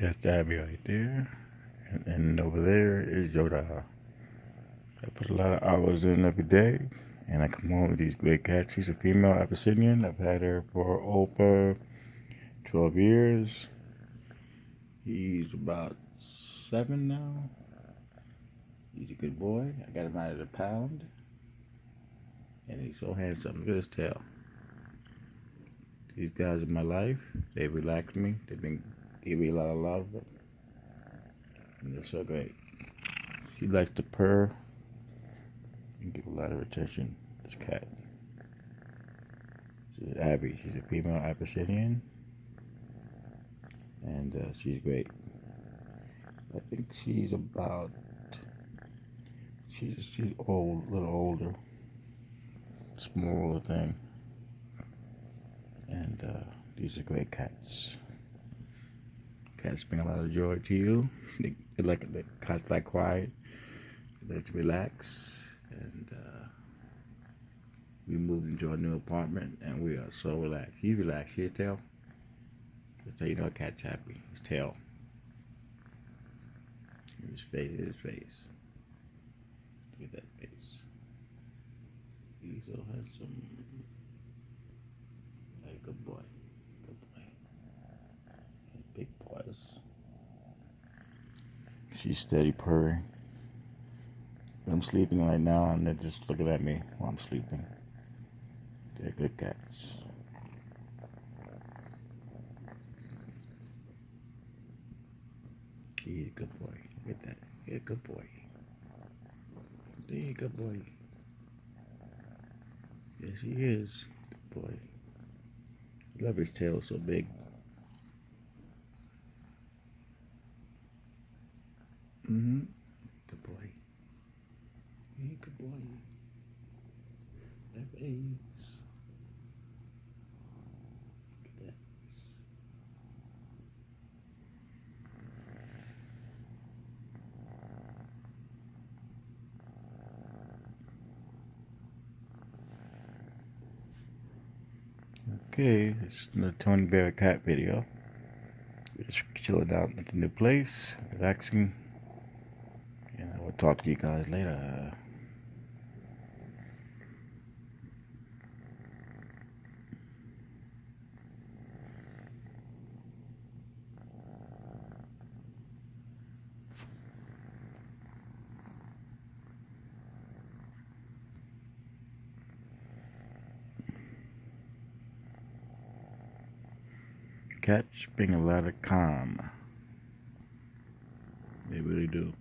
That's Abby right there. And over there is Yoda. I put a lot of hours in every day. And I come home with these great cats. She's a female Abyssinian. I've had her for over 12 years. He's about 7 now. He's a good boy. I got him out of the pound. And he's so handsome. Look at his tail. These guys in my life, they relax me. They've been giving me a lot of love. And they're so great. She likes to purr and give a lot of attention. This cat. She's Abby. She's a female Abyssinian. And she's great. I think she's about, she's old, a little older. Smaller thing. And these are great cats. Cats bring a lot of joy to you. They like the cats like quiet. They like to relax. And we moved into a new apartment, and we are so relaxed. He's relaxed. See his tail? That's how you know a cat's happy. His tail. His face. His face. Look at that face. He's so handsome. Hey, good boy. Good boy. Big paws. She's steady purring. I'm sleeping right now, and they're just looking at me while I'm sleeping. They're good cats. He's a good boy. Look at that. He's a good boy. He's a good boy. Yes, he is. Good boy. I love his tail so big. Good boy. Hey, good boy. That face. Look at that. Okay, this is the Tony Bear cat video. We're just chilling out at the new place, relaxing. And I will talk to you guys later. Cats bring a lot of calm. They really do.